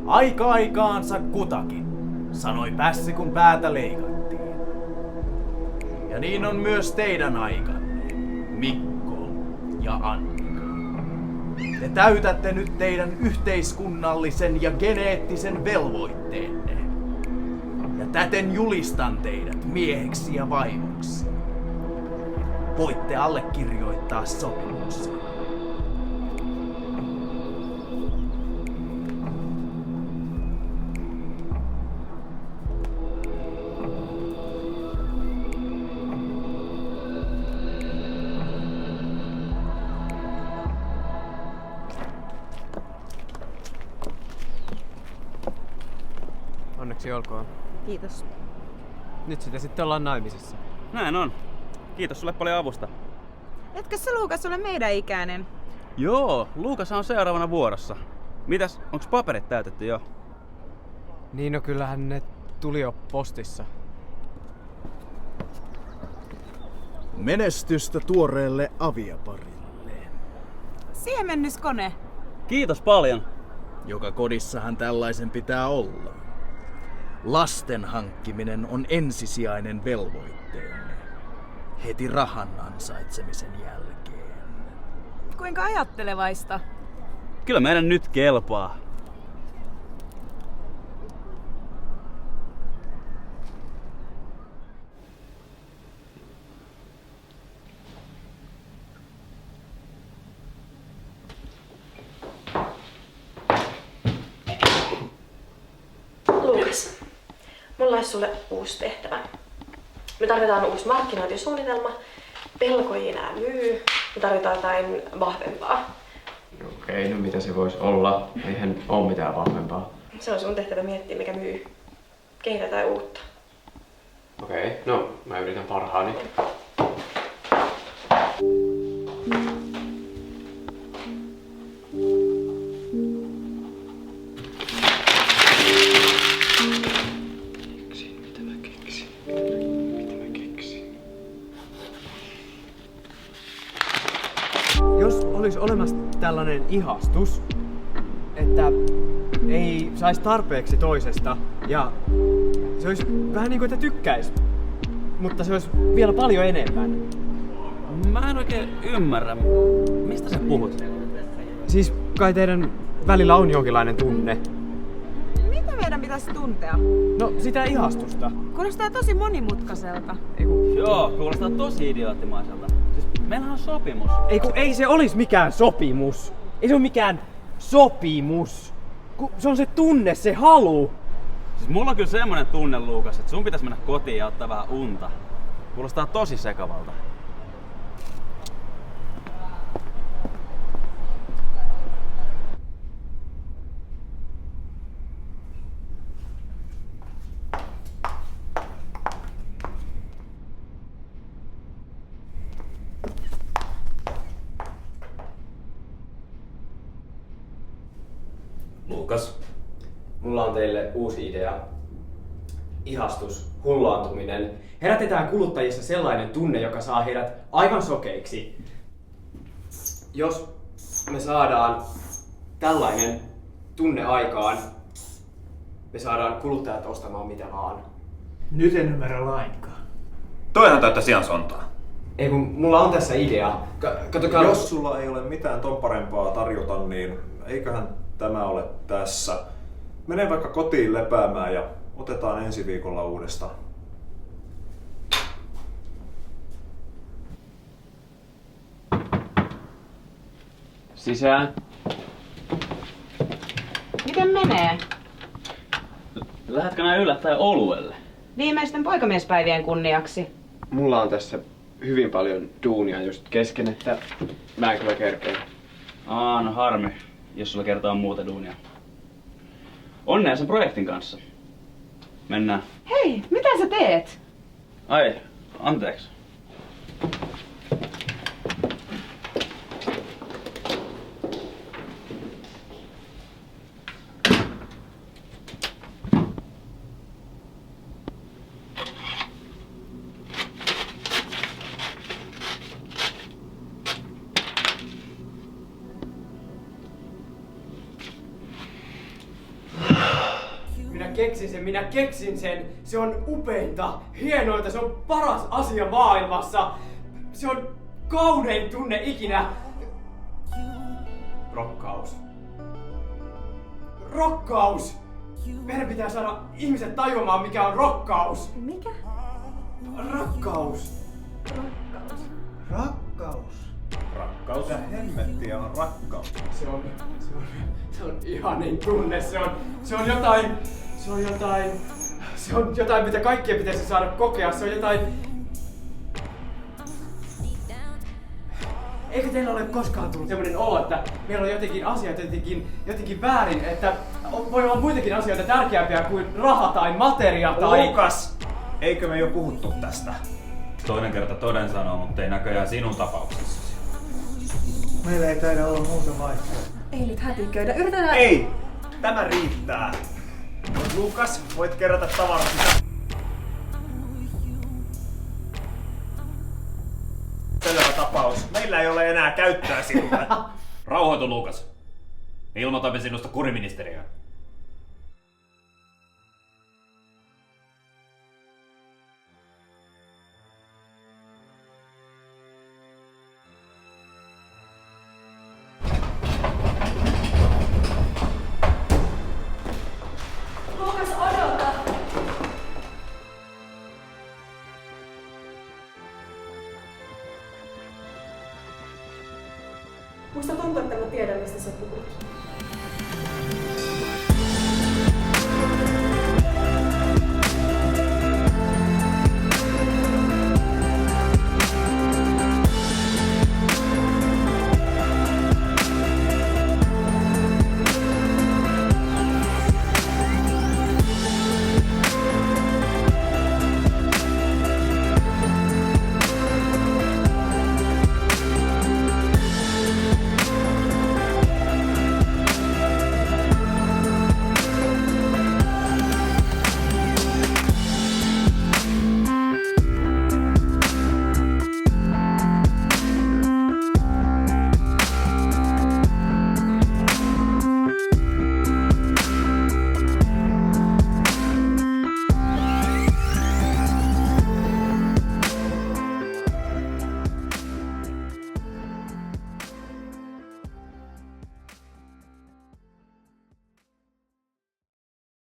Aika aikaansa kutakin, sanoi Pässi kun päätä leikattiin. Ja niin on myös teidän aikanne, Mikko ja Annika. Te täytätte nyt teidän yhteiskunnallisen ja geneettisen velvoitteenne. Ja täten julistan teidät mieheksi ja vaimoksi. Voitte allekirjoittaa sopimuksen. Onneksi olkoon. Kiitos. Nyt sitä sitten ollaan naimisissa. Näin on. Kiitos sulle paljon avusta. Etkö sä Luukas ole meidän ikäinen? Joo, Luukas on seuraavana vuorossa. Mitäs, onks paperit täytetty jo? Niin no kyllähän ne tuli jo postissa. Menestystä tuoreelle aviaparille. Siemennyskone. Kiitos paljon. Joka kodissahan tällaisen pitää olla. Lasten hankkiminen on ensisijainen velvoitteemme. Heti rahan ansaitsemisen jälkeen. Kuinka ajattelevaista? Kyllä meidän nyt kelpaa. Luukas, mulla olisi sulle uusi tehtävä. Me tarvitaan uusi markkinointisuunnitelma, pelko ei enää myy, me tarvitaan jotain vahvempaa. Okei, no mitä se voisi olla? Eihän ole mitään vahvempaa. Se on sun tehtävä miettiä, mikä myy. Kehitä jotain uutta. Okei, no mä yritän parhaani. Jos olisi olemassa tällainen ihastus, että ei saisi tarpeeksi toisesta ja se olisi vähän niin kuin että tykkäisi, mutta se olisi vielä paljon enemmän. Mä en oikein ymmärrä. Mistä sä puhut? Siis kai teidän välillä on jonkinlainen tunne. Mitä meidän pitäisi tuntea? No sitä ihastusta. Kuulostaa tosi monimutkaiselta. Joo, kuulostaa tosi idioottimaiselta. Siis meillähän on sopimus. Ei se olisi mikään sopimus. Ei se ole mikään sopimus. Se on se tunne, se halu. Siis mulla on kyllä semmonen tunne, Luukas, että sun pitäisi mennä kotiin ja ottaa vähän unta. Kuulostaa tosi sekavalta. Luukas. Mulla on teille uusi idea. Ihastus, hullaantuminen. Herätetään kuluttajissa sellainen tunne, joka saa heidät aivan sokeiksi. Jos me saadaan tällainen tunne aikaan, me saadaan kuluttajat ostamaan mitä vaan. Nyt en ymmärrä lainkaan. Toihan täyttä sian sontaa. Ei kun mulla on tässä idea. Katsokaa. Jos sulla ei ole mitään ton parempaa tarjota, niin eiköhän tämä ole tässä. Mene vaikka kotiin lepäämään ja otetaan ensi viikolla uudestaan. Sisään. Miten menee? Lähdetkö näin yllättäen oluelle? Viimeisten poikamiespäivien kunniaksi. Mulla on tässä hyvin paljon duunia just kesken, että mä en kyllä kerkeä. No harmi, jos sulla kertaa muuta duunia. Onnea sen projektin kanssa. Mennään. Hei, mitä sä teet? Ai, anteeksi. keksin sen. Se on upeinta, hienointa, se on paras asia maailmassa. Se on kaunein tunne ikinä. Rokkaus. Rokkaus! Meidän pitää saada ihmiset tajuamaan, mikä on rokkaus. Mikä? Rakkaus. Rakkaus. Rakkaus ja hemmettiä on rakkaus. Se on ihanin tunne. Se on jotain, mitä kaikkien pitäisi saada kokea. Se on jotain... Eikö teillä ole koskaan tullut sellainen olo, että meillä on jotenkin asiat jotenkin väärin, että voi olla muitakin asioita tärkeämpiä kuin raha tai materia tai... Lukas! Eikö me jo puhuttu tästä? Toinen kerta toden sanoo, mutta ei näköjään sinun tapauksessasi. Meillä ei taida olla muuta vaihtoehtoa. Ei nyt hätiköidä. Yritetään... Ei! Tämä riittää. Lukas, voit kerätä tavarat sitä. Selvä tapaus. Meillä ei ole enää käyttöä sinulle. Rauhoitu, Lukas. Ilmoitamme sinusta kuriministeriöön. Lukas, odota! Musta tuntuu, että mä tiedän, mistä sä puhut.